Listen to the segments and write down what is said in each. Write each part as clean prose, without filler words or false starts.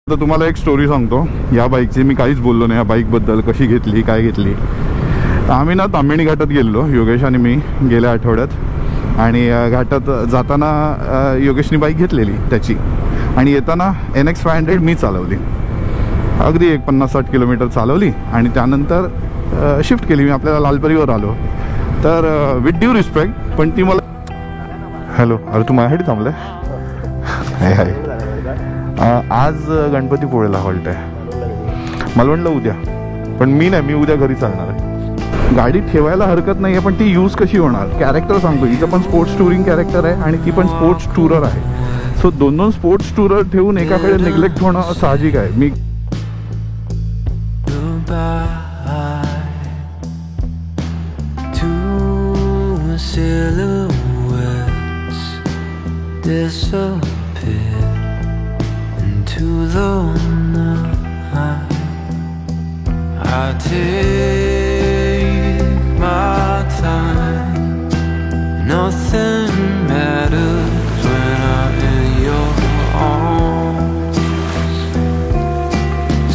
तर तुम्हाला एक स्टोरी सांगतो या बाईकची. मी काहीच बोललो नाही या बाईकबद्दल, कशी घेतली काय घेतली. आम्ही ना ताम्हिणी घाटात गेलो, योगेश आणि मी, गेल्या आठवड्यात. आणि घाटात जाताना योगेशनी बाईक घेतलेली त्याची, आणि येताना NX 500 मी चालवली. अगदी एक 50-60 किलोमीटर चालवली आणि त्यानंतर शिफ्ट केली. मी आपल्याला लालपरीवर आलो. तर विथ ड्यू रिस्पेक्ट, पण ती मला हॅलो, अरे तू माझ्यासाठी थांबलं आहे? हाय. आज गणपतीपुळेला हॉल्ट आहे. मला म्हटलं उद्या, पण मी नाही, मी उद्या घरी चालणार आहे. गाडी ठेवायला हरकत नाही आहे, पण ती यूज कशी होणार. कॅरेक्टर सांगतो, हिचं पण स्पोर्ट्स टुरिंग कॅरेक्टर आहे आणि ती पण स्पोर्ट्स टुरर आहे. सो दोन स्पोर्ट्स टुरर ठेवून एकाकडे निग्लेक्ट होणं साहजिक आहे. मी disappear into the night. I take my time. Nothing matters when I'm in your arms.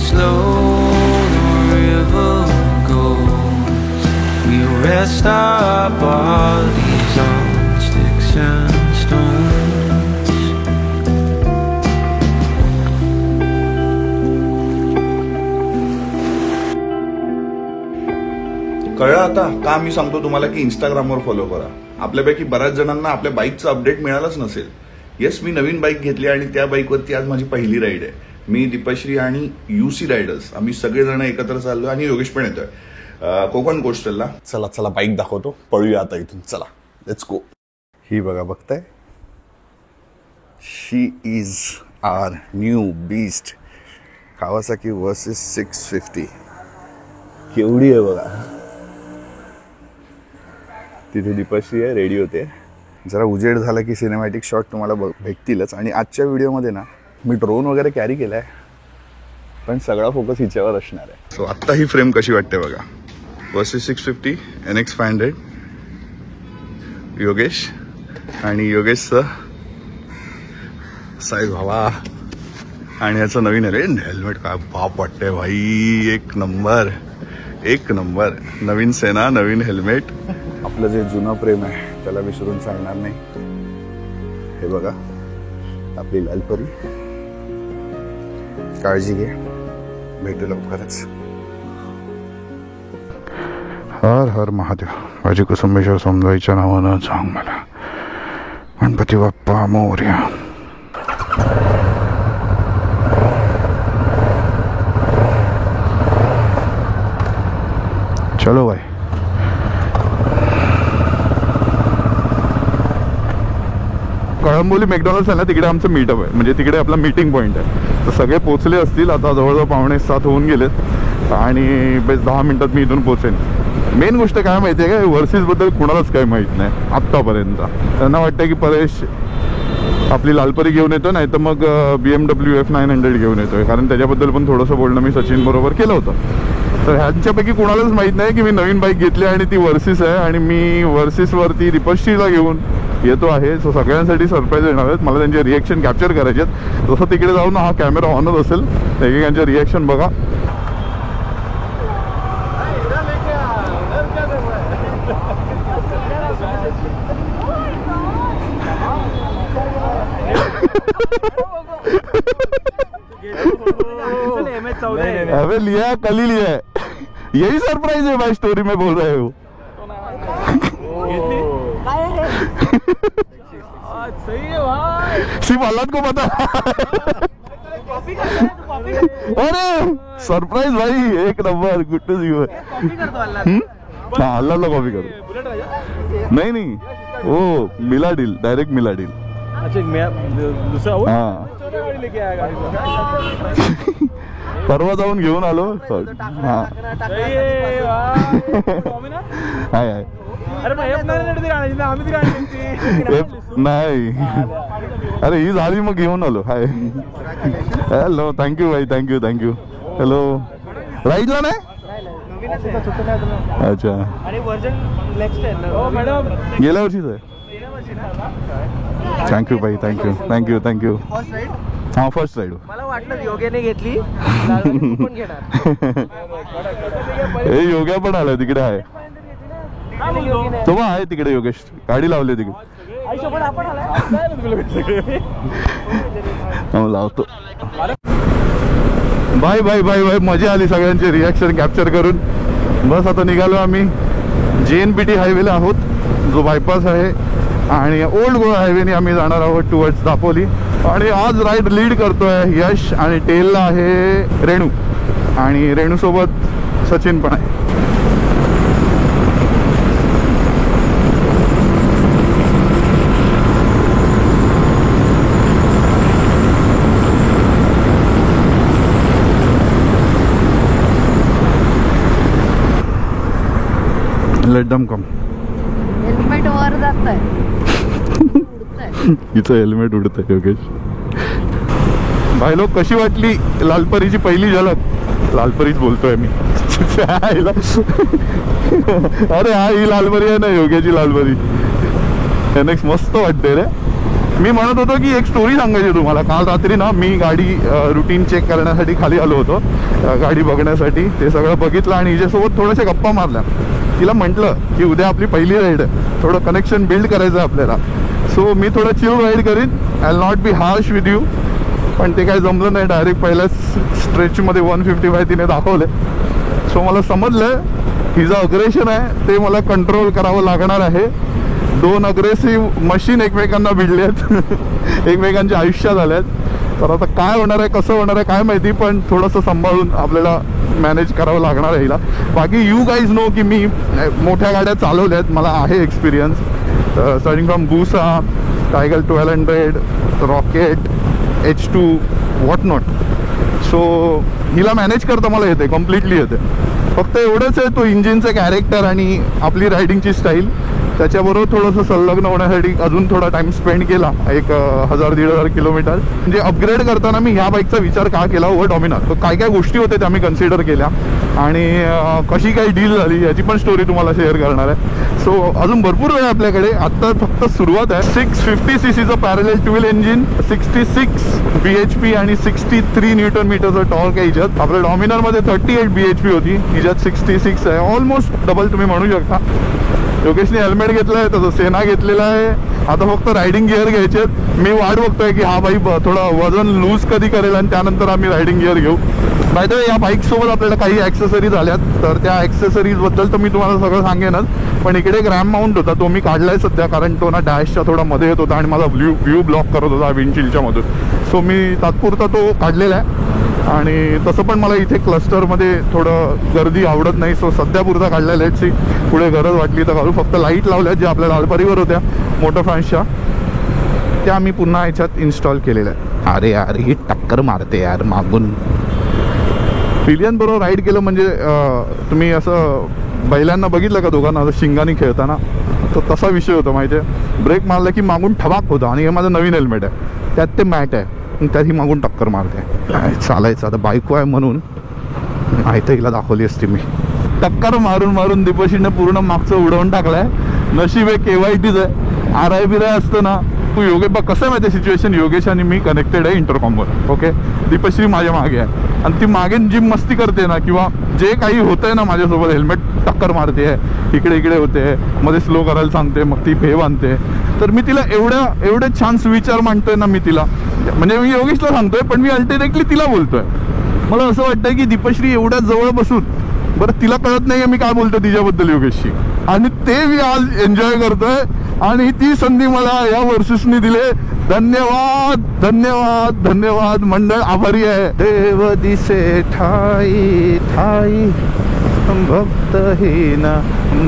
Slow the river goes. We rest our bodies on sticks and stones. कळलं आता का मी सांगतो तुम्हाला की इंस्टाग्रामवर फॉलो करा. आपल्यापैकी बऱ्याच जणांना आपल्या बाईकचं अपडेट मिळालंच नसेल. येस, मी नवीन बाईक घेतली आणि त्या बाईकवरती आज माझी पहिली राईड आहे. मी, दीपश्री आणि UC रायडर्स आम्ही सगळेजण एकत्र चाललो आणि योगेश पण येतोय कोकण कोस्टलला. चला चला बाईक दाखवतो, पळूया आता इथून. चला लेट्स गो. ही बघा, बघताय, she is our new beast Kawasaki versus 650. केवढी आहे बघा. तिथे दीपश्री आहे, रेडी होते. जरा उजेड झाला की सिनेमॅटिक शॉट तुम्हाला भेटतीलच. आणि आजच्या व्हिडिओमध्ये ना मी ड्रोन वगैरे कॅरी केलाय, पण सगळा फोकस हिच्यावर असणार आहे. सो आत्ता ही फ्रेम कशी वाटते बघा. वर्सेस 650 NX 500 योगेश आणि योगेशचं साईज भावा. आणि ह्याचं नवीन आहे हेल्मेट. काय बाप वाटतंय भाई, एक नंबर एक नंबर. नवीन सेना, नवीन हेल्मेट. आपलं जे जुनं प्रेम आहे त्याला विसरून चालणार नाही. हे बघा आपली लालपरी. काळजी घे, भेटू लवकरच. हर हर महादेव. माझी कुसुंबेश्वर समजायच्या नावानं सांग मला. गणपती बाप्पा मोरया. चलो भाई. कळंबोली मॅकडॉनल्ड्स आहे ना, तिकडे आमचं मीटअप आहे. म्हणजे तिकडे आपला मीटिंग पॉईंट आहे. तर सगळे पोचले असतील आता. जवळजवळ 6:45 होऊन गेलेत आणि बस 10 मिनिटात मी इथून पोचेन. मेन गोष्ट काय माहिती आहे का, वर्सेसबद्दल कुणालाच काही माहीत नाही आत्तापर्यंत. त्यांना वाटतं की परेश आपली लालपरी घेऊन येतो, नाही तर मग BMW F900 घेऊन येतोय. कारण त्याच्याबद्दल पण थोडंसं बोलणं मी सचिन बरोबर केलं होतं. तर ह्यांच्यापैकी कुणालाच माहीत नाही की मी नवीन बाईक घेतली आणि ती वर्सेस आहे आणि मी वर्सेसवरती दीपश्रीला घेऊन येतो आहे. सो सगळ्यांसाठी सरप्राईज येणार आहेत. मला त्यांचे रिॲक्शन कॅप्चर करायचे आहेत. जसं तिकडे जाऊन हा कॅमेरा ऑनच असेल, एकेकांचे रिॲक्शन बघा. अबे लिया है, कल ही लिया है. यही सरप्राइज है भाई, स्टोरी में बोल रहे हो. सही है भाई, सिर्फ हालात को पता. अरे सरप्राइज भाई, एक number. Good to see you. हाँ अल्लाह कॉपी करो. नहीं नहीं, वो मिला डील, डायरेक्ट मिला डील. अच्छा दूसरा वो. हाँ लेके आएगा गाड़ी. परवा जाऊन घेऊन आलो. हाँ हाय हाय. अरे आम्ही नाही, अरे ही झाली मग घेऊन आलो. हाय हॅलो, थँक्यू भाई, थँक्यू थँक्यू. हॅलो, राईटला नाही. अच्छा, आणि वर्जन नेक्स्ट आहे ना मॅडम, गेल्या वर्षीच आहे. थँक्यू भाई, थँक्यू थँक्यू थँक्यू. हा फर्स्ट राईड मला वाटलं योग्याने घेतली लालवानी तू पण घेणार. हे योग्या पण आलाय तिकडे आहे तो बा आहे तिकडे योगेश गाडी लावली तिकडे आयुष्य पण आपण आलाय. हो, लावतो बाय बाय बाय बाय मजा आली सगळ्यांची रिॲक्शन कॅप्चर करून. बस आता निघालो आम्ही JNPT हायवेला आहोत जो बायपास आहे आणि ओल्ड गोवा हायवेने आम्ही जाणार आहोत टुवर्ड्स दापोली. आणि आज राईड लीड करतोय यश आणि टेलला आहे रेणू आणि रेणूसोबत सचिन पण आहे. लेट दम कम. हेल्मेट वर जात आहे. हिचं हेल्मेट उडत आहे योगेश. भाई लोक कशी वाटली लालपरीची पहिली झलक. लालपरीच बोलतोय मी अरे हा ही लालपरी आहे ना योग्याची लालपरी. NX मस्त वाटते रे. मी म्हणत होतो की एक स्टोरी सांगायची तुम्हाला. काल रात्री ना मी गाडी रुटीन चेक करण्यासाठी खाली आलो होतो गाडी बघण्यासाठी. ते सगळं बघितलं आणि हिच्यासोबत थोड्याशा गप्पा मारल्या. तिला म्हटलं की उद्या आपली पहिली राईड आहे थोडं कनेक्शन बिल्ड करायचं आहे आपल्याला. सो मी थोडं चिल राईड करीन. I will not be harsh with you. पण ते काही जमलं नाही. डायरेक्ट पहिल्याच स्ट्रेचमध्ये 155 तिने दाखवले. सो मला समजलं हिचं अग्रेशन आहे ते मला कंट्रोल करावं लागणार आहे. दोन अग्रेसिव्ह मशीन एकमेकांना भिडले आहेत एकमेकांच्या आयुष्यात आल्या आहेत. तर आता काय होणार आहे कसं होणार आहे काय माहिती. पण थोडंसं सांभाळून आपल्याला मॅनेज करावं लागणार आहे हिला. बाकी यू गाईज नो की मी मोठ्या गाड्या चालवल्या आहेत. मला आहे experience starting from Busa, Tiger 1200, Rocket, H2 what not. So हिला मॅनेज करता मला येते कम्प्लिटली येते. फक्त एवढंच आहे तो इंजिनचं कॅरेक्टर आणि आपली रायडिंगची स्टाईल त्याच्याबरोबर थोडंसं संलग्न होण्यासाठी अजून थोडा टाइम स्पेंड केला. एक 1000-1500 किलोमीटर. म्हणजे अपग्रेड करताना मी ह्या बाईकचा विचार का केला ओव्हर डॉमिनर. तर काय काय गोष्टी होत्या त्या मी कन्सिडर केल्या आणि कशी काही डील झाली याची पण स्टोरी तुम्हाला शेअर करणार आहे. सो अजून भरपूर वेळ आपल्याकडे. आत्ता फक्त सुरुवात आहे. 650cc parallel twill engine, 66 bhp आणि 63 न्यूटन मीटरचं टॉर्क आहे हिच्यात. आपल्या डॉमिनरमध्ये 38 bhp होती, हिच्यात 66 आहे. ऑलमोस्ट डबल तुम्ही म्हणू शकता. योगेशने हेल्मेट घेतलं आहे तसं सेना घेतलेला आहे. आता फक्त रायडिंग गिअर घ्यायचे. मी वाट बघतोय की हा बाई थोडं वजन लूज कधी करेल आणि त्यानंतर आम्ही रायडिंग गिअर घेऊ. बाय द वे या बाईकसोबत आपल्याला काही ॲक्सेसरीज आल्यात तर त्या ॲक्सेसरीजबद्दल तर मी तुम्हाला सगळं सांगेनच. पण इकडे एक रॅम माउंट होता तो मी काढलाय सध्या कारण तो ना डॅशच्या थोडा मध्ये येत होता आणि माझा व्ह्यू ब्लॉक करत होता विंडशिल्डच्या मधून. सो मी तात्पुरता तो काढलेला आहे. आणि तसं पण मला इथे क्लस्टरमध्ये थोडं गर्दी आवडत नाही. सो सध्या पुरता काढल्या. लेट्स सी पुढे गरज वाटली तर घालू. फक्त लाईट लावल्या ज्या आपल्या लालपरीवर होत्या मोटर फ्रान्सच्या त्या मी पुन्हा याच्यात इन्स्टॉल केलेल्या आहे. अरे यार ही टक्कर मारते यार मागून. पिलियन बरोबर राईड केलं म्हणजे तुम्ही असं बैलांना बघितलं का दोघांना असं शिंगाने खेळताना. तर तसा विषय होता माहिती आहे. ब्रेक मारला की मागून ठबाक होता. आणि हे माझं नवीन हेल्मेट आहे त्यात ते मॅट आहे त्यात ही मागून टक्कर मारते. काय चालायचं आता बायको आहे म्हणून माहिती हिला दाखवली असती मी. टक्कर मारून मारून दीपश्रीने पूर्ण मागचं उडवून टाकलाय. नशीब आहे KYTच आहे. RI असतं ना तू योगे बघ कसं आहे माहिती आहे सिच्युएशन. योगेश आणि मी कनेक्टेड आहे इंटरकॉमवर. ओके दीपश्री माझ्या मागे आहे आणि ती मागे जी मस्ती करते ना किंवा जे काही होतंय ना माझ्यासोबत हेल्मेट टक्कर मारते आहे इकडे इकडे होते मध्ये स्लो करायला सांगते मग ती फेव आणते. तर मी तिला एवढे छान सुविचार मांडतोय ना मी तिला. म्हणजे मी योगेशला सांगतोय पण मी अल्टिमेटली तिला बोलतोय. मला असं वाटतंय की दीपश्री एवढ्या जवळ बसून बरं तिला कळत नाही मी काय बोलतो तिच्याबद्दल योगेशशी. आणि ते मी आज एन्जॉय करतोय आणि ती संधी मला या वर्षसनी दिले. धन्यवाद धन्यवाद धन्यवाद. मंडळ आभारी आहे. देव दिसे ठाई ठाई भक्तहीन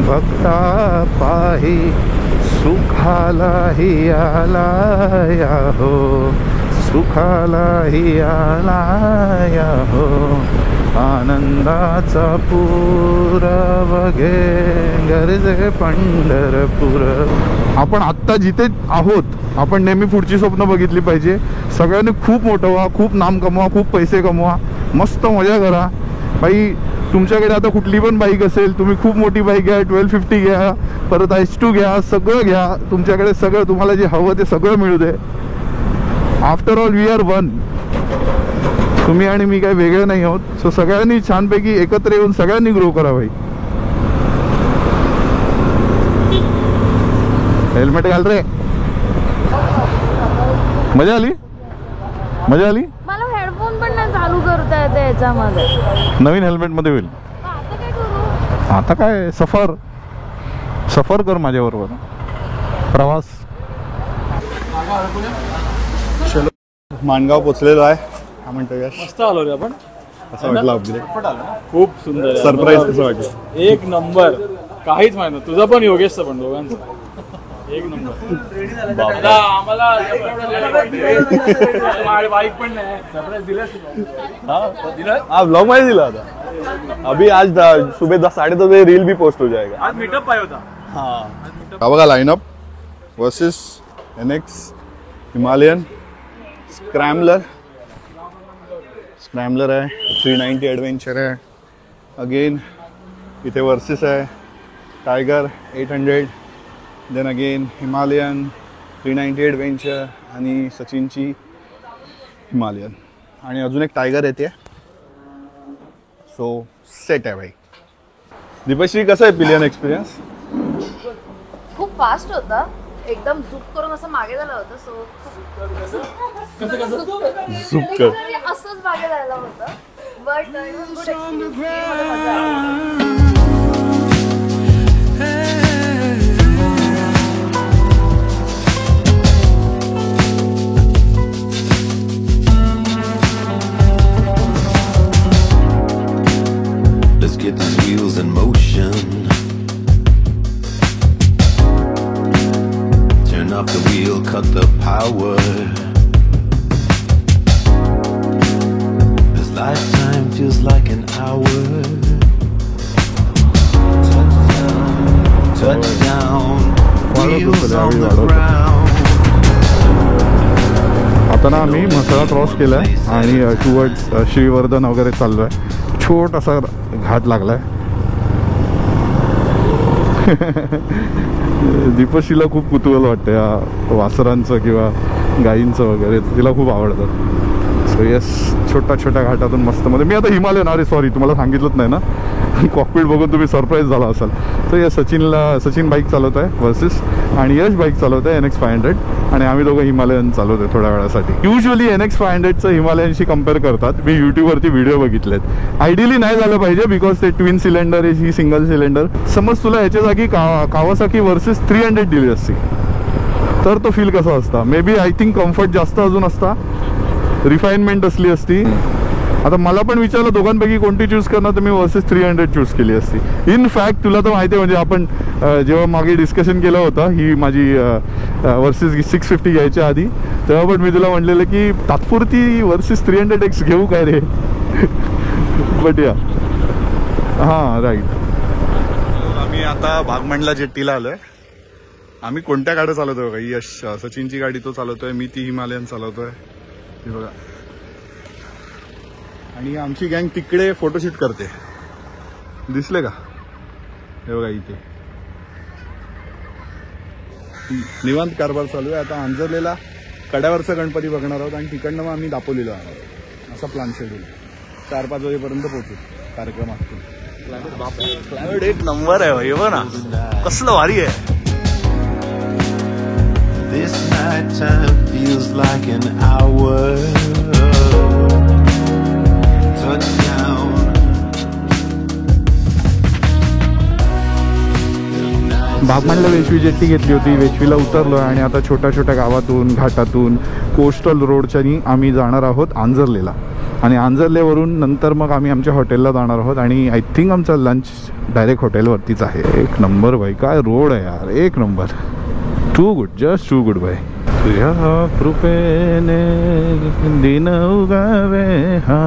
भक्ता पाही सुखालाही आलाया हो सुखालाही आलाया हो आनंदाचा पूर बघे गरजे पंढरपूर. आपण आत्ता जिथे आहोत आपण नेहमी पुढची स्वप्न बघितली पाहिजे. सगळ्यांनी खूप मोठं व्हा, खूप नाम कमवा, खूप पैसे कमवा, मस्त मजा करा. बाई तुमच्याकडे आता कुठली पण बाईक असेल तुम्ही खूप मोठी बाईक घ्या 1250 घ्या परत H2 घ्या सगळं घ्या. तुमच्याकडे सगळं तुम्हाला जे हवं ते सगळं मिळू दे. After all we are one. तुम्ही आणि मी काही वेगळे नाही आहोत. सो सगळ्यांनी छानपैकी एकत्र येऊन सगळ्यांनी ग्रो करा भाई. हेल्मेट घाल रे. मजा आली मजा आली. मला हेडफोन पण नाही चालू करता येते याच्यामध्ये. नवीन हेल्मेट मध्ये होईल. आता काय करू? आता काय सफर सफर कर माझ्याबरोबर. प्रवास. माणगाव पोचलेलो आहे. काय म्हणतो यश? मस्त आलो रे आपण. असं वाटलं अपग्रेड. खूप सुंदर आहे. सरप्राईज कसं वाटलं? एक नंबर. काहीच माहित नाही. तुझा पण योगेशचा पण दोघांचा एक नंबर. आम्हाला बाईक पण नाही. सरप्राईज दिलं. हाँ ब्लॉग में दिला था अभी. आज सुबह 10-10:30 बजे रील भी पोस्ट हो जाएगा. आज मीटअप पाहिजे होता. हाँ हा बघा lineup. Versus NX Himalayan scrambler. Scrambler आहे. 390 ॲडव्हेंचर आहे. अगेन इथे वर्सेस आहे. Tiger 800. Then again Himalayan 390 adventure आणि सचिनची हिमालयन आणि अजून एक टायगर येते. सो सेट आहे भाई. दीपश्री कसं आहे पिलियन एक्सपिरियन्स? खूप फास्ट होता. एकदम झुक करून असं मागे झालं होतं. सो झुक कर. असंच मागे झालं होतं. But it was good Let's get these wheels in motion. Turn off the wheel, cut the power. This lifetime feels like an hour. Touchdown, wheels on the ground. आता ना आम्ही म्हसळा क्रॉस केला आहे आणि टुवर्ड्स श्रीवर्धन वगैरे चाललो आहे. छोटासा घाट लागलाय. दीपशीला खूप कुतूहल वाटतं या वासरांचं किंवा गायींचं वगैरे. तिला खूप आवडतं. सो येस छोट्या छोट्या घाटातून मस्त मध्ये. मी आता हिमालयन. अरे सॉरी तुम्हाला सांगितलंच नाही ना. कॉकपीट बघून तुम्ही सरप्राईज झाला असाल. तर या सचिन बाईक चालवत आहे वर्सेस आणि यश बाईक चालवत आहे NX 500 आणि आम्ही दोघं हिमालयन चालवत आहे थोड्या वेळासाठी. युजली NX 500चं हिमालयनशी कम्पेअर करतात. मी यूट्यूबवरती व्हिडिओ बघितलेत. आयडियली नाही झालं पाहिजे बिकॉज ते ट्विन सिलेंडर आहे, ही सिंगल सिलेंडर. समज तुला याच्या जागी कावासाकी वर्सेस 300 दिली असती तर तो फील कसा असता. Maybe I think comfort जास्त अजून असता. रिफाईनमेंट असली असती. आता मला पण विचारलं दोघांपैकी कोणती चूज करणार तर मी वर्सेस 300 चूज केली असती. इन फॅक्ट तुला तर माहिती आहे म्हणजे आपण जेव्हा मागे डिस्कशन केलं होतं ही माझी वर्सेस 650 घ्यायच्या आधी तेव्हा पण मी तुला म्हणलेलं की तात्पुरती वर्सेस 300X घेऊ काय रे. बट या हां राईट. आम्ही आता भागमंडला जेट्टीला आलोय. आम्ही कोणत्या गाड्या चालवतोय बघा. यश सचिनची गाडी तो चालवतोय. मी ती हिमालयन चालवतोय. हे बघा. आणि आमची गँग तिकडे फोटोशूट करते. दिसले का? हे बघा इथे निवांत कारभार चालू आहे. आता अंजरलेला कड्यावरचा गणपती बघणार आहोत आणि तिकडनं मग आम्ही दापोलीला जाणार आहोत. असा प्लॅन शेड्यूल. 4-5 वाजेपर्यंत पोहोचू कार्यक्रमात. क्लायमेट एक नंबर आहे भाई. बघ ना कसलं भारी आहे. This night time feels like an hour. Touchdown. Bhagamandala Veshvi jetty घेतली होती. वेशवीला उतरलो आणि आता छोट्या छोट्या गावातून घाटातून कोस्टल रोडच्यानी आम्ही जाणार आहोत आंजर्लेला. आणि आंजर्लेवरून नंतर मग आम्ही आमच्या हॉटेलला जाणार आहोत आणि आय थिंक आमचा लंच डायरेक्ट हॉटेलवरतीच आहे. एक नंबर भाई. काय रोड आहे यार. एक नंबर. Too good. Just too good भाई. तुझ्या कृपेने दिन उगावे हा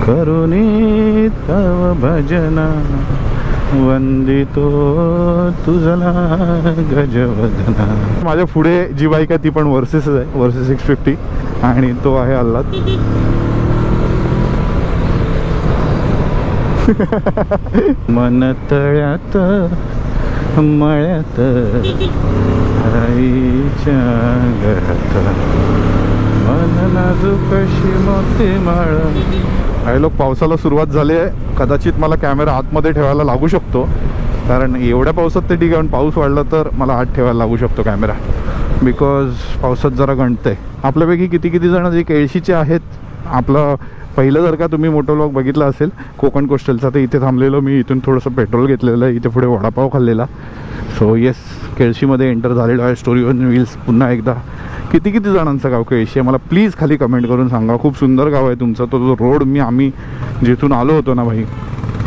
करुणी तव भजना वंदितो तुझला गजवदना. माझ्या पुढे जी बाईक आहे ती पण वर्सेस आहे. वर्सेस 650 आणि तो आहे आल्हाद. मन तळ्यात मळ्यात आईच्या घरात काही लोक पावसाला सुरुवात झाली आहे. कदाचित मला कॅमेरा आतमध्ये ठेवायला लागू शकतो, कारण एवढ्या पावसात ते ठीक आहे, पण पाऊस वाढला तर मला आत ठेवायला लागू शकतो कॅमेरा, बिकॉज पावसात जरा गणतंय. आपल्यापैकी किती जण जे केळशीचे आहेत, आपलं पहिलं जर का तुम्ही मोटो व्लॉग बघितला असेल कोकण कोस्टलचा, तर इथे थांबलेलो मी, इथून थोडंसं पेट्रोल घेतलेलं, इथे पुढे वडापाव खाल्लेला. सो येस, केळशीमध्ये एंटर झालेलो आहे. स्टोरी ऑन व्हील्स पुन्हा एकदा. किती जणांचं गाव केळशी आहे मला प्लीज खाली कमेंट करून सांगा. खूप सुंदर गाव आहे तुमचं. तो जो रोड आम्ही जिथून आलो होतो ना भाई,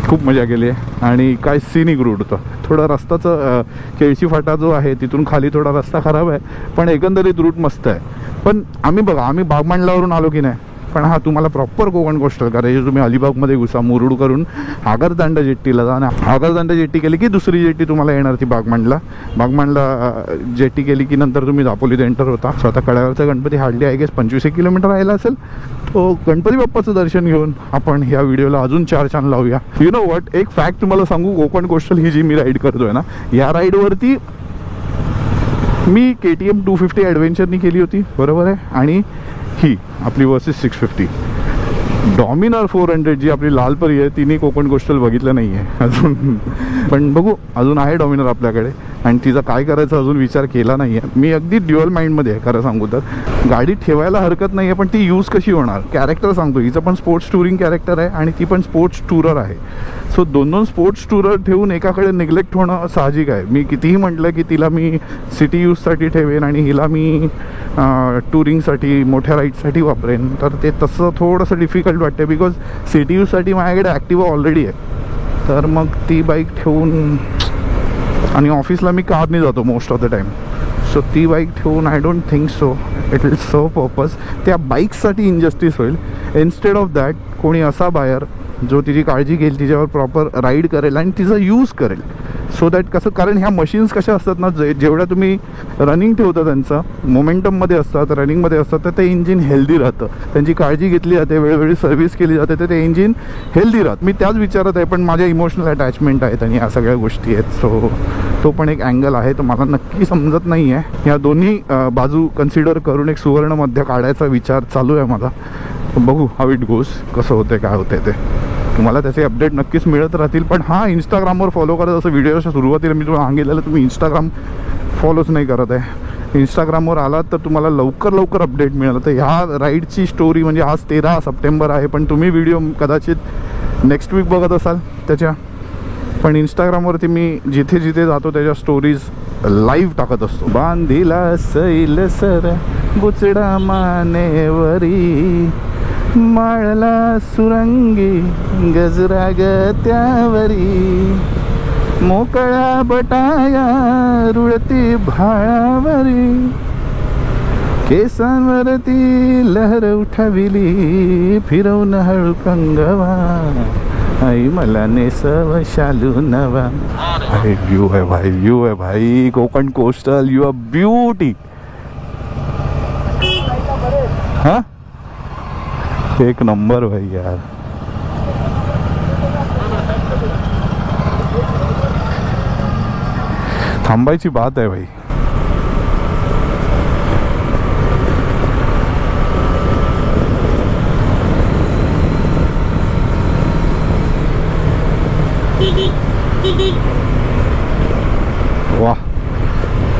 खूप मजा केली आहे. आणि काय सिनिक रूट होतं. थोडा रस्ताचं केळशी फाटा जो आहे तिथून खाली थोडा रस्ता खराब आहे, पण एकंदरीत रूट मस्त आहे. पण आम्ही बागमांडलावरून आलो की नाही, पण हा तुम्हाला प्रॉपर कोकण कोस्टल करायची. तुम्ही अलिबागमध्ये घुसा, मुरुड करून आगरदांडा जेट्टीला जा, आणि आगरदांडा जेट्टी केली की दुसरी जेट्टी तुम्हाला येणार ती बागमांडला जेट्टी केली की नंतर तुम्ही दापोलीत एंटर होता. स्वतः कड्यावरचा Ganpati hardly I guess 25 kilometre राहिला असेल. तो गणपती बाप्पाचं दर्शन घेऊन आपण ह्या व्हिडिओला अजून 4 छान लावूया. यु नो वॉट, एक फॅक्ट तुम्हाला सांगू, कोकण कोस्टल ही जी मी राईड करतोय ना, या राईडवरती मी KTM 250 ॲडव्हेंचरनी केली होती, बरोबर आहे, आणि ही आपली वर्सेस 650. डॉमिनर 400 जी आपली लालपरी आहे तिने कोकण कोस्टल बघितलं नाही आहे अजून, पण बघू, अजून आहे डॉमिनर आपल्याकडे, आणि तिचा काय करायचं अजून विचार केला नाही आहे. मी अगदी ड्युअल माइंडमध्ये आहे खरं सांगू तर. गाडी ठेवायला हरकत नाही आहे, पण ती यूज कशी होणार. कॅरेक्टर सांगतो, हिचं पण स्पोर्ट्स टुरिंग कॅरेक्टर आहे आणि ती पण स्पोर्ट्स टुरर आहे. सो दोन स्पोर्ट्स टुरर ठेवून एकाकडे निग्लेक्ट होणं साहजिक आहे. मी कितीही म्हटलं की तिला मी सिटी यूजसाठी ठेवेन आणि हिला मी टुरिंगसाठी मोठ्या राईडसाठी वापरेन, तर ते तसं थोडंसं डिफिकल्ट वाटते, बिकॉज सिटी यूजसाठी माझ्याकडे ॲक्टिवा ऑलरेडी आहे. तर मग ती बाईक ठेवून, आणि ऑफिसला मी कारने जातो most of the time, so ती बाईक ठेवून I don't think so it will serve purpose. त्या बाईकसाठी इनजस्टिस होईल. इन्स्टेड ऑफ दॅट कोणी असा बायर जो तिची काळजी घेईल, तिच्यावर प्रॉपर राईड करेल आणि तिचा यूज करेल, सो दॅट कसं, कारण ह्या मशीन्स कशा असतात ना, जेवढ्या तुम्ही रनिंग ठेवता त्यांचं मोमेंटममध्ये असतात, रनिंगमध्ये असतात, तर ते इंजिन हेल्दी राहतं. त्यांची काळजी घेतली जाते, वेळोवेळी सर्व्हिस केली जाते, तर ते इंजिन हेल्दी राहतं. मी त्याच विचारत आहे, पण माझ्या इमोशनल अटॅचमेंट आहेत आणि ह्या सगळ्या गोष्टी आहेत. सो तो पण एक अँगल आहे. तर मला नक्की समजत नाही आहे. ह्या दोन्ही बाजू कन्सिडर करून एक सुवर्ण मध्य काढायचा विचार चालू आहे माझा. बघू हाऊ इट गोज, कसं होतं काय होतं ते. तुम्हाला त्याचे अपडेट नक्कीच मिळत राहतील. पण हां, इंस्टाग्रामवर फॉलो करा. जसं व्हिडिओच्या सुरुवातीला मी तुम्हाला सांगितलेलं, तुम्ही इंस्टाग्राम फॉलोच नाही करत आहे. इंस्टाग्रामवर आलात तर तुम्हाला लवकर अपडेट मिळालं. तर ह्या राईडची स्टोरी म्हणजे आज 13 सप्टेंबर आहे, पण तुम्ही व्हिडिओ कदाचित नेक्स्ट वीक बघत असाल त्याच्या. पण इंस्टाग्रामवरती मी जिथे जातो त्याच्या स्टोरीज लाईव्ह टाकत असतो. बांधिला सैल सर बुचडा मानेवरी, माळला सुरंगी गजरा ग त्यावरी, मोकळ्या बटाया रुळती भाळावरी, केसांवरती लहर उठविली, फिरवून हळू कंगवा, आई मला नेसव शालू नवा. अरे व्यू है भाई, Konkan coastal, you are beauty. हाँ, एक नंबर भाई यार. थांबायची बात आहे भाई. वाह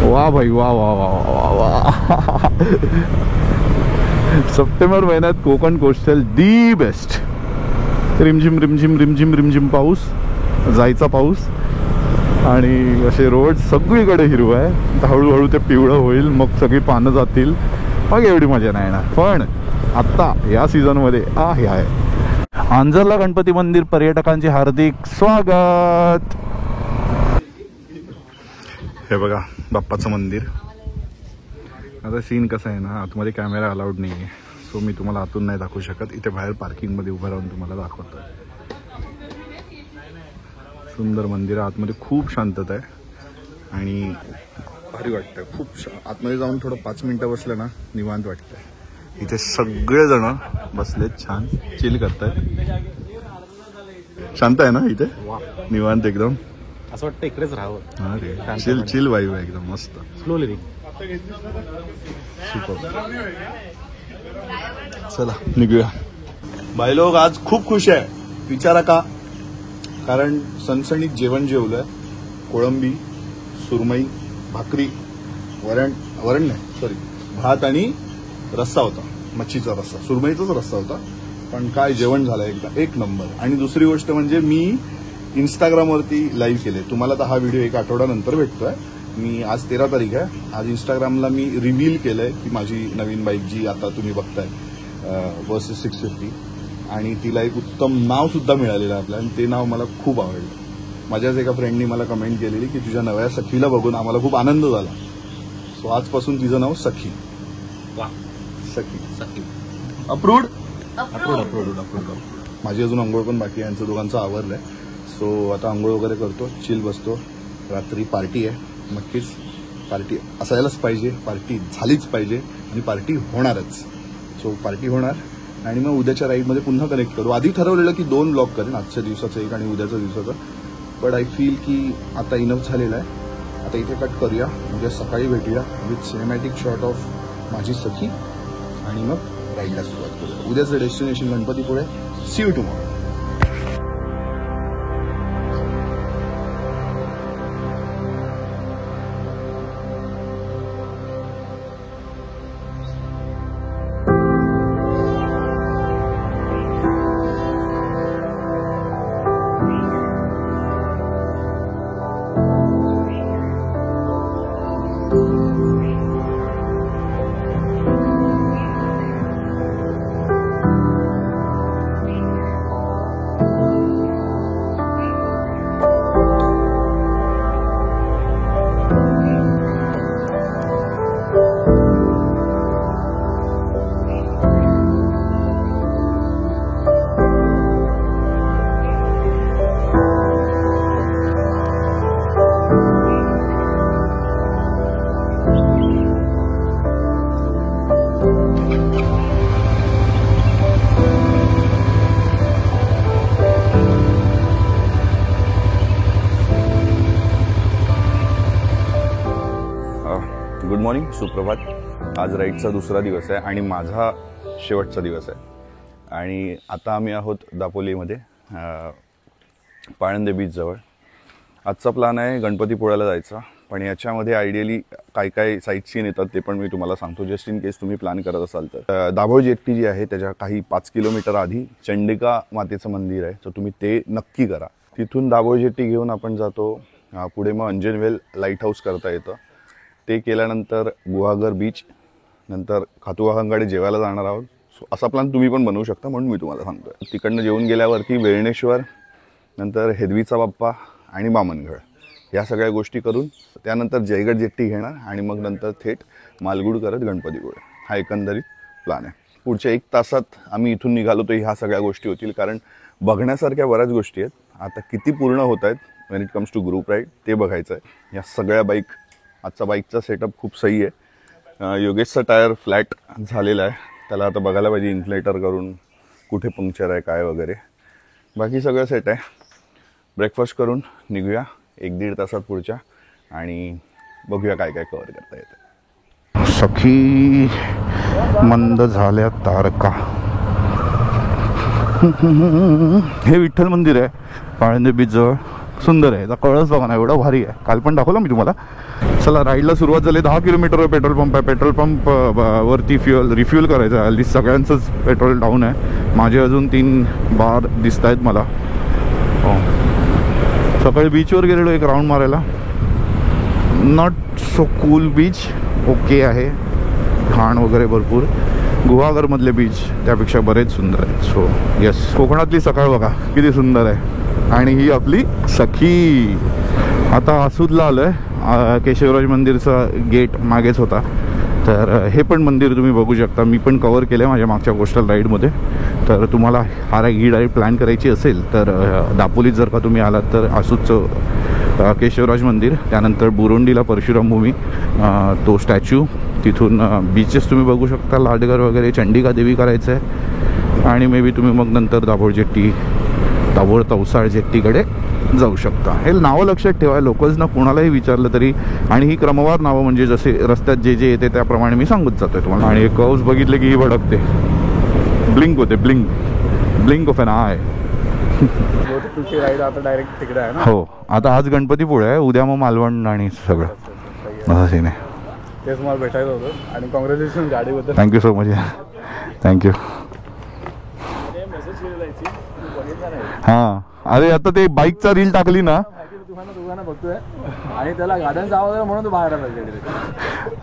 वाह भाई, वाह वाह वाह वाह वाह. सप्टेंबर महिन्यात कोकण कोस्टल दी बेस्ट. रिमझिम पाऊस, जायचा पाऊस, आणि असे रोड सगळीकडे हिरवं आहे. हळूहळू ते पिवळं होईल, मग सगळी पानं जातील, मग एवढी मजा नाही येणार. पण आत्ता या सीझनमध्ये आहे. आंजरला गणपती मंदिर पर्यटकांचे हार्दिक स्वागत. हे बघा बाप्पाचं मंदिर. आता सीन कसं आहे ना, आतमध्ये कॅमेरा अलाउड नाही आहे, सो मी तुम्हाला आतून नाही दाखवू शकत. इथे बाहेर पार्किंगमध्ये उभं राहून तुम्हाला दाखवतो. सुंदर मंदिर, आतमध्ये खूप शांतता आहे आणि भारी वाटतं. खूप आतमध्ये जाऊन थोडं 5 मिनटं बसलं ना, निवांत वाटतं. इथे सगळेजण बसलेत, छान चिल करतायत. शांत आहे ना इथे, निवांत एकदम. असं वाटतं इकडेच राहावं. अरे चिल वाईब आहे एकदम मस्त. स्लोली. सुपर. चला निघूया. भाई लोक आज खूप खुश आहे. विचारा का? कारण सणसणीत जेवण जेवलंय. कोळंबी, सुरमई, भाकरी, वरण नाही सॉरी, भात आणि रस्सा होता, मच्छीचा रस्सा, सुरमईचाच रस्सा होता. पण काय जेवण झालं एकदा एक नंबर. आणि दुसरी गोष्ट म्हणजे मी इंस्टाग्रामवरती लाईव्ह केले. तुम्हाला तर हा व्हिडिओ एक आठवड्यानंतर भेटतोय. मी आज 13 तारीख आहे. आज इंस्टाग्रामला मी रिव्हील केलंय की माझी नवीन बाईक जी आता तुम्ही बघताय वर्सेस 650, आणि तिला एक उत्तम नाव सुद्धा मिळालेलं आहे आपल्याला, आणि ते नाव मला खूप आवडलं. माझ्याच एका फ्रेंडनी मला कमेंट केलेली की तुझ्या नव्या सखीला बघून आम्हाला खूप आनंद झाला. सो आजपासून तिचं नाव सखी. वा, सखी अप्रूव्ड. माझी अजून अंघोळ पण बाकी आहे. यांचं दोघांचं आवरलंय. सो आता अंघोळ वगैरे करतो, चिल बसतो. रात्री पार्टी आहे. नक्कीच पार्टी असायलाच पाहिजे, पार्टी झालीच पाहिजे आणि पार्टी होणारच. सो पार्टी होणार आणि मग उद्याच्या राईडमध्ये पुन्हा कनेक्ट करू. आधी ठरवलेलं की 2 ब्लॉग करेन, आजच्या दिवसाचं एक आणि उद्याच्या दिवसाचं. बट आय फील की आता इनफ झालेलं आहे. आता इथे कट करूया. उद्या सकाळी भेटूया विथ सिनेमॅटिक शॉट ऑफ माझी सखी आणि मग राईडला सुरुवात करूया. उद्याचं destination Ganpatipule. See you tomorrow. Good morning, सुप्रभात. आज राईडचा दुसरा दिवस आहे आणि माझा शेवटचा दिवस आहे. आणि आता आम्ही आहोत दापोलीमध्ये, पाळंदे बीचजवळ. आजचा प्लॅन आहे गणपतीपुळ्याला जायचा. पण याच्यामध्ये आयडियली काय काय साईट सीन येतात ते पण मी तुम्हाला सांगतो, जस्ट इन केस तुम्ही प्लॅन करत असाल तर. दाभोळ जेट्टी जी आहे त्याच्या काही 5 किलोमीटर आधी चंडिका मातेचं मंदिर आहे, तर तुम्ही ते नक्की करा. तिथून दाभोळ जेट्टी घेऊन आपण जातो. पुढे मग अंजनवेल लाईट हाऊस करता येतं. ते केल्यानंतर गुहागर बीच, नंतर खातूवाहनकडे जेवायला जाणार आहोत. सो असा प्लॅन तुम्ही पण बनवू शकता, म्हणून मी तुम्हाला सांगतोय. तिकडनं जेवून गेल्यावरती वेळणेश्वर, नंतर हेदवीचा बाप्पा आणि बामनगड या सगळ्या गोष्टी करून त्यानंतर जयगड जेट्टी घेणार आणि मग नंतर थेट मालगुड करत गणपतीपुळे. हा एकंदरीत प्लॅन आहे. पुढच्या 1 तासात आम्ही इथून निघालो तर ह्या सगळ्या गोष्टी होतील, कारण बघण्यासारख्या बऱ्याच गोष्टी आहेत. आता किती पूर्ण होत आहेत when it comes to group ride ते बघायचं आहे. या सगळ्या बाईक, आजचा बाईकचा सेटअप खूप सही आहे. योगेशचा टायर फ्लॅट झालेला आहे, त्याला आता बघायला पाहिजे इन्फ्लेटर करून कुठे पंक्चर आहे काय वगैरे. बाकी सगळं सेट आहे. ब्रेकफास्ट करून निघूया 1-1.5 तासात पुढच्या, आणि बघूया काय काय कव्हर करता येतं. सखी मंद झाल्या तारका. हे विठ्ठल मंदिर आहे पाळंदे बीचजवळ. सुंदर आहे. कळस बघा ना, एवढं भारी आहे. काल पण दाखवलं मी तुम्हाला. चला राईडला सुरुवात झाली. 10 किलोमीटरवर पेट्रोल पंप आहे. पेट्रोल पंप वरती रिफ्युअल करायचं आहे. हल्ली सगळ्यांचंच पेट्रोल डाऊन आहे. माझे अजून 3 बार दिसत आहेत मला. सकाळी बीचवर गेलेलो एक राऊंड मारायला. Not so cool beach, okay आहे. घाण वगैरे भरपूर. गुहागरमधले बीच त्यापेक्षा बरेच सुंदर आहेत. सो येस, कोकणातली सकाळ बघा किती सुंदर आहे. आणि ही आपली सखी. आता आसूदला आलो आहे. केशवराज मंदिरचा गेट मागेच होता. तर हे पण मंदिर तुम्ही बघू शकता. मी पण कवर केलं आहे माझ्या मागच्या कोस्टल राईडमध्ये. तर तुम्हाला ही राईड प्लॅन करायची असेल तर दापोलीत जर का तुम्ही आलात तर आसूदचं केशवराज मंदिर, त्यानंतर बुरुंडीला परशुराम भूमी, तो स्टॅच्यू, तिथून बीचेस तुम्ही बघू शकता, लाडगर वगैरे, चंडिका देवी करायचं आहे. आणि मे बी तुम्ही मग नंतर दाभोळ जेट्टी, दाभोळ तवसाळ जेट्टीकडे जाऊ शकता. हे नावं लक्षात ठेवा. लोकल्सना कोणालाही विचारलं तरी, आणि ही क्रमवार नावं म्हणजे जसे रस्त्यात जे जे येते त्याप्रमाणे मी सांगत जातोय तुम्हाला. आणि हे कर्व्स बघितले की ही भडकते, ब्लिंक होते, ब्लिंक ऑफ एन आय. तुमची राईड आता डायरेक्ट तिकडे आहे ना? हो, आता आज गणपतीपुळे आहे, उद्या मग मालवण आणि सगळं असं सीन आहे. तेच मला भेटायचं होतं. आणि कॉंग्रॅच्युलेशन गाडीबद्दल. Thank you so much. Thank you. Message केलेला आहे तू बघितला नाही? हां, अरे आता ते बाईकचा रील टाकली ना, तुम्हाला बघतोय आणि त्याला गाड्यांचा आवाज म्हणून तू बाहेर आला.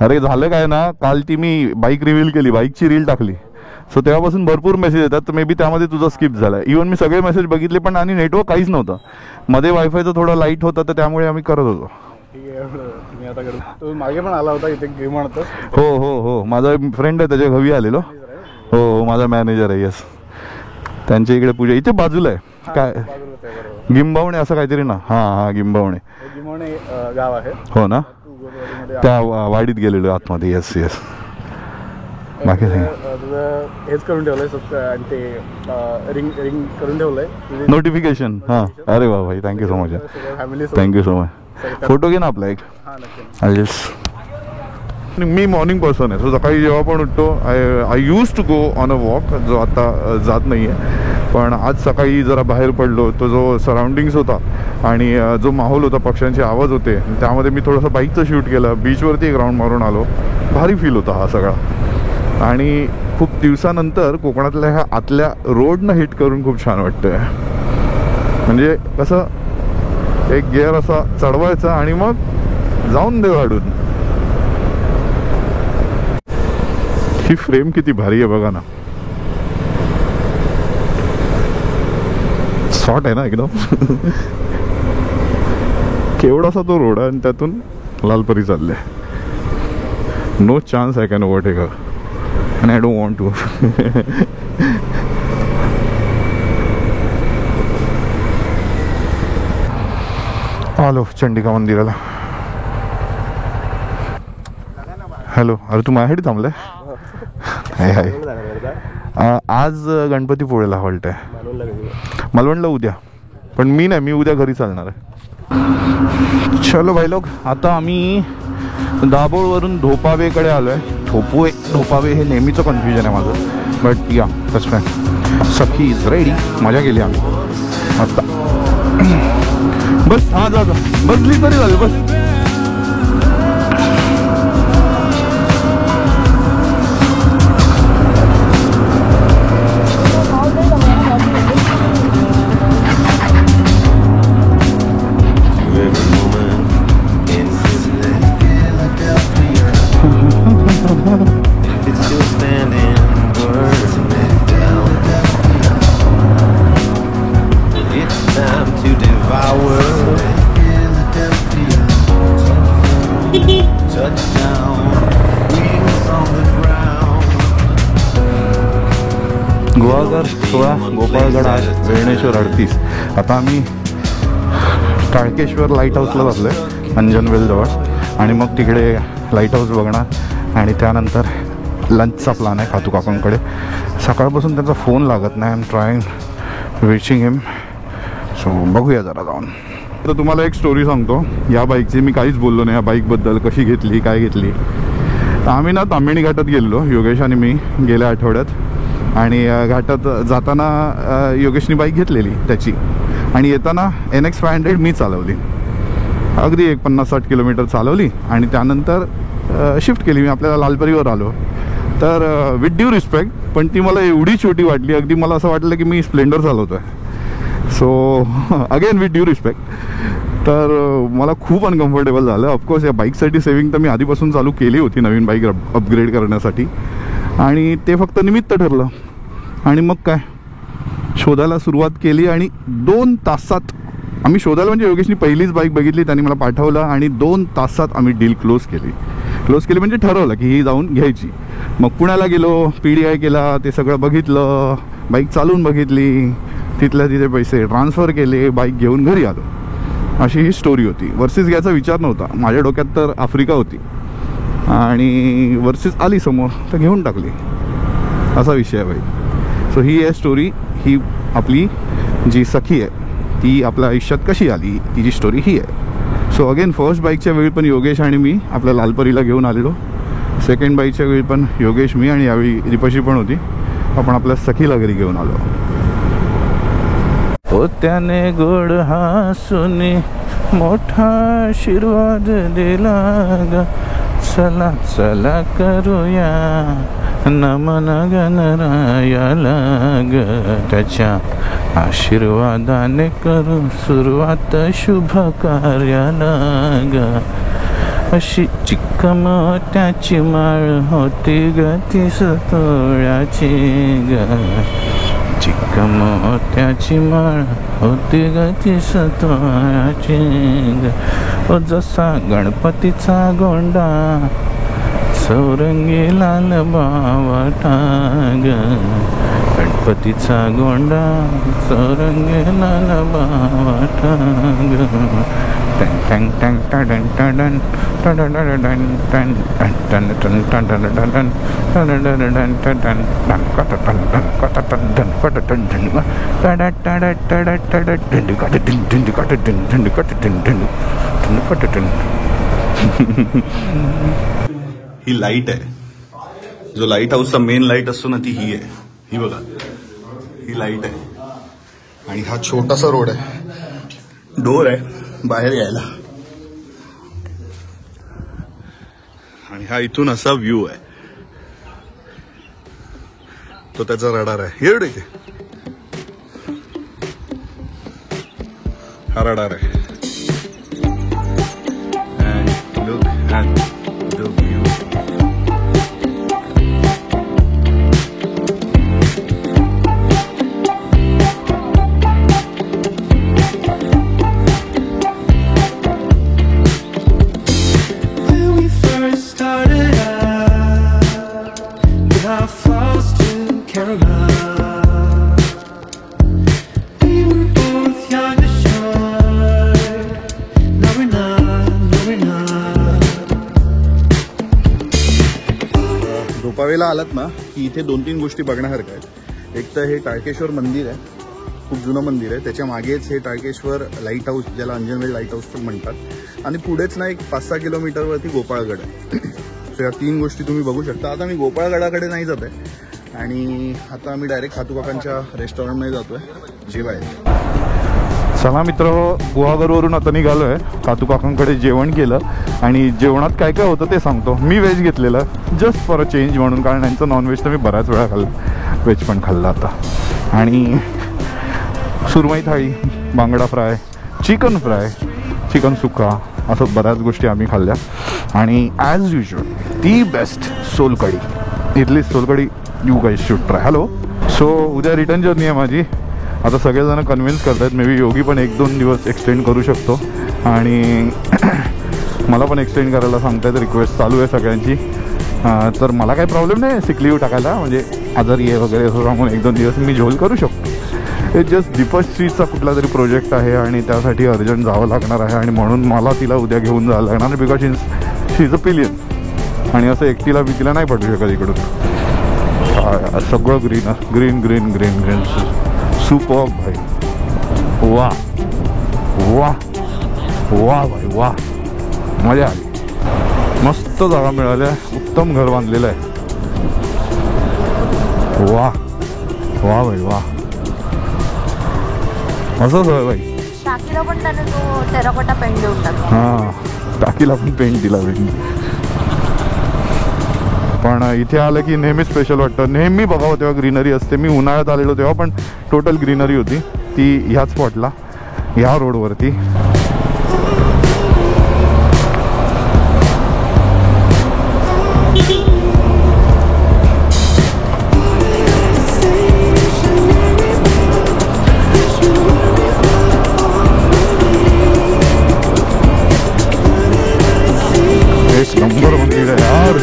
अरे झालं काय ना, काल ती मी बाईक रिव्हील केली, बाईकची रील टाकली, सो तेव्हापासून भरपूर मेसेज येतात. तर मे बी त्यामध्ये तुझा स्किप झाला. इव्हन मी सगळे मेसेज बघितले पण, आणि नेटवर्क काहीच नव्हतं मध्ये, वायफायचं थोडं लाईट होतं तर त्यामुळे आम्ही करत होतो. ठीक आहे, तुम्ही आता करतो. तो मागे पण आला होता इथे गेम म्हणतो. हो हो हो, माझा फ्रेंड आहे, त्याच्या घरी आलेलो. हो हो, माझा मॅनेजर आहे. येस, त्यांच्या इकडे पूजा इथे बाजूला आहे. काय गिंबावणे असं काहीतरी ना? हां, गिंबावणे गाव आहे. हो ना, त्या वाडीत गेलेलो आतमध्ये. Yes yes. बाकी तुझं हेच करून ठेवलंय आणि ते रिंग करून ठेवलंय नोटिफिकेशन. हां, अरे वा भाई, thank you so much. Family. Thank you so much. Photo घे ना आपला एक. मी मॉर्निंग पर्सन आहे, सो सकाळी जेव्हा पण उठतो I use to go on a walk, जो आता जात नाही आहे. पण आज सकाळी जरा बाहेर पडलो, तो जो सराउंडिंग्स होता आणि जो माहोल होता, पक्ष्यांचे आवाज होते, त्यामध्ये मी थोडंसं बाईकचं शूट केलं. बीचवरती एक राऊंड मारून आलो. भारी फील होता हा सगळा. आणि खूप दिवसानंतर कोकणातल्या ह्या आतल्या रोडनं हिट करून खूप छान वाटतंय. म्हणजे कसं, एक गिअर असा चढवायचा आणि मग जाऊन दे वाढून. ही फ्रेम किती भारी आहे बघा ना, शॉर्ट आहे ना एकदम. केवढासा तो रोड आहे आणि त्यातून लालपरी चालले. No chance I can overtake her and I don't want to. आलो चंडिका मंदिराला. हॅलो, अरे तू माझ्यासाठी थांबलाय? हाय हाय. आज गणपतीपुळेला हॉल्ट आहे, मालवणला उद्या. पण मी नाही, मी उद्या घरी चालणार आहे. चलो भाई लोक, आता आम्ही दाभोळवरून धोपावेकडे आलो आहे. धोपावे हे नेहमीचं कन्फ्युजन आहे माझं, बट या तसं काय. सखी इज रेडी. मजा केली आम्ही आता. बस, हा जा बसली तरी झाली बस. It's still standing, burning it down. It's time to devour. Touchdown, wings on the ground. Guhagar 16, गोपाळगड 8, Velneshwar 38. आता आम्ही टाळकेश्वर लाईट हाऊसला बसलो आहे, अंजनवेलजवळ. आणि मग तिकडे लाईट हाऊस बघणार आणि त्यानंतर लंचचा प्लॅन आहे खातू काकांकडे. सकाळपासून त्यांचा फोन लागत नाही. I am trying reaching him, so बघूया जरा जाऊन. तर तुम्हाला एक स्टोरी सांगतो या बाईकची. मी काहीच बोललो नाही या बाईकबद्दल, कशी घेतली, काय घेतली. तर आम्ही ना ताम्हिणी घाटात गेलो, योगेश आणि मी, गेल्या आठवड्यात. आणि घाटात जाताना योगेशनी बाईक घेतलेली त्याची, आणि येताना NX 500 मी चालवली. अगदी एक 50-60 किलोमीटर चालवली आणि त्यानंतर शिफ्ट केली. मी आपल्याला लालपरीवर आलो. तर विथ ड्यू रिस्पेक्ट, पण ती मला एवढी छोटी वाटली, अगदी मला असं वाटलं की मी स्प्लेंडर चालवतो आहे. So again with due respect. तर मला खूप अनकम्फर्टेबल झालं. ऑफकोर्स या बाईकसाठी सेविंग तर मी आधीपासून चालू केली होती, नवीन बाईक अपग्रेड करण्यासाठी, आणि ते फक्त निमित्त ठरलं. आणि मग काय, शोधायला सुरुवात केली. आणि 2 तासात आम्ही शोधायला, म्हणजे योगेशनी पहिलीच बाईक बघितली, त्यांनी मला पाठवलं आणि 2 तासात आम्ही डील क्लोज केली म्हणजे ठरवलं की ही जाऊन घ्यायची. मग पुण्याला गेलो, PDI केला, ते सगळं बघितलं, बाईक चालवून बघितली, तिथल्या तिथे पैसे ट्रान्सफर केले, बाईक घेऊन घरी आलो. अशी ही स्टोरी होती. वर्सेस घ्यायचा विचार नव्हता माझ्या डोक्यात, तर आफ्रिका होती आणि वर्सेस आली समोर तर घेऊन टाकली, असा विषय आहे बाई. सो ही आहे स्टोरी. ही आपली जी सखी आहे ती आपल्या आयुष्यात कशी आली, तिची स्टोरी ही आहे. सो अगेन फर्स्ट बाईकच्या वेळी पण योगेश आणि मी आपल्या लालपरीला घेऊन आलेलो. सेकंड बाईकच्या वेळी पण योगेश, मी आणि यावेळी रिपशी पण होती. आपण आपल्या सखीला घरी घेऊन आलो. हो त्याने गोड हसून मोठा आशीर्वाद दिला ग, चला चला करूया नमन गणरायाला ग, त्याच्या आशीर्वादाने करू सुरुवात शुभ कार्याला ग. अशी चिक्क मोत्याची माळ होती ग 30 तोळ्याची ग, चिक्क मोत्याची माळ होती ग 30 तोळ्याची ग. ओ जसा गणपतीचा गोंडा चौरंगी लाल बावटा ग, गणपतीचा गोंडा चौरंगी लाल बावटा ग. टन टन टन टन टन टन टन टन टन टन टन टन टन टन टन टन ही लाईट आहे, जो लाईट हाऊसचा मेन लाईट असतो ना, ती ही आहे. ही बघा, ही लाईट आहे. आणि हा छोटासा रोड आहे, डोर आहे बाहेर यायला. आणि हा इथून असा व्ह्यू आहे, तो त्याचा रडार आहे. एवढे इथे हा रडार आहे. And look at the view. When we first started out, with our flaws to caramel, we were both young and sure. No, we're not, no, we're not. धोपावेला आलात ना की इथे 2-3 गोष्टी बघण्यासारख्या आहेत. एक तर हे टाळकेश्वर मंदिर आहे, खूप जुनं मंदिर आहे. त्याच्या मागेच हे टाळकेश्वर लाईट हाऊस, ज्याला अंजनवेल लाईट हाऊस पण म्हणतात. आणि पुढेच ना एक 5-6 किलोमीटरवरती गोपाळगड आहे. सो या 3 गोष्टी तुम्ही बघू शकता. आता मी गोपाळगडाकडे नाही जात आहे आणि आता आम्ही डायरेक्ट खातूकाकांच्या रेस्टॉरंटमध्ये जातोय जेवायला. चला मित्र, गुहागरवरून आता निघालो आहे. काकांकडे जेवण केलं आणि जेवणात काय काय होतं ते सांगतो. मी व्हेज घेतलेलं जस्ट फॉर अ चेंज म्हणून, कारण यांचं नॉनव्हेज तर मी बऱ्याच वेळा खाल्लं, व्हेज पण खाल्लं आता. आणि सुरमई थाळी, बांगडा फ्राय, चिकन फ्राय, चिकन सुक्का, असं बऱ्याच गोष्टी आम्ही खाल्ल्या. आणि as usual the best solkadhi, इथली solkadhi you guys should try. Hello. So उद्या रिटर्न जर्नी आहे माझी. आता सगळेजण कन्व्हिन्स करत आहेत, मे बी योगी पण 1-2 दिवस एक्सटेंड करू शकतो. आणि मला पण एक्सटेंड करायला सांगतायत, रिक्वेस्ट चालू आहे सगळ्यांची. तर मला काही प्रॉब्लेम नाही सिक लीव टाकायला, म्हणजे आजारी आहे वगैरे असं सांगून 1-2 दिवस मी झोल करू शकतो. हे जस्ट दीपश्रीचा कुठला तरी प्रोजेक्ट आहे आणि त्यासाठी अर्जंट जावं लागणार आहे. आणि म्हणून मला तिला उद्या घेऊन जायला लागणार, because she is a pillion. आणि असं एकटीला भीतीला नाही पडू शकत इकडून. सगळं green green green green green, super भाई. वा वा वा भाई वा, मजा आली. मस्त जागा मिळाल्या, उत्तम घर बांधलेलं आहे. वा वा भाई वा, असंच आहे भाई. टाकीला पण त्याने तो टेराकोटा पेंट देऊन टाकला. हां, टाकीला पण पेंट दिला भाई. पण इथे आलं की नेहमी स्पेशल वाटतं. नेहमी बघावं तेव्हा ग्रीनरी असते. मी उन्हाळ्यात आलेलो तेव्हा पण टोटल ग्रीनरी होती ती ह्याच स्पॉटला, ह्या रोडवरती. एक नंबर मंदिर आहे यार.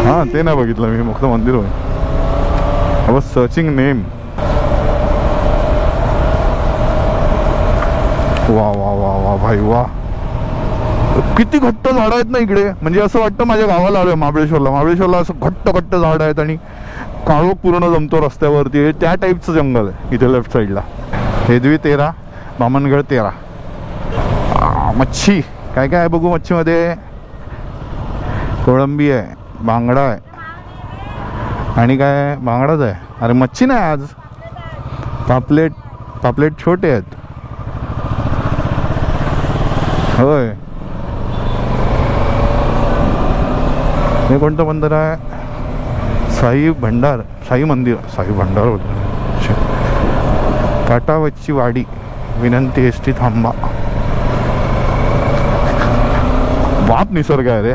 हां, ते नाही बघितलं मी, फक्त मंदिर होय. I was searching name. वा वा वा वा भाई वा, किती घट्ट झाडं आहेत ना इकडे. म्हणजे असं वाटतं माझ्या गावाला आलोय महाबळेश्वरला. महाबळेश्वरला असं घट्ट घट्ट झाडं आहेत आणि काळोख पूर्ण जमतो रस्त्यावरती, त्या टाईपचं जंगल आहे इथे लेफ्ट साईडला. हेदवी 13, बामणगड 13. मच्छी काय काय आहे बघू. मच्छीमध्ये कोळंबी आहे, बांगडा आहे आणि काय बांगडाच आहे. अरे मच्छी नाही आज, पापलेट छोटे आहेत. होय, हे कोणतं मंदिर आहे? साई मंदिर, साई भंडार होतं. काटावच्ची वाडी, विनंती एसटी थांबा. बाप निसर्ग आहे रे.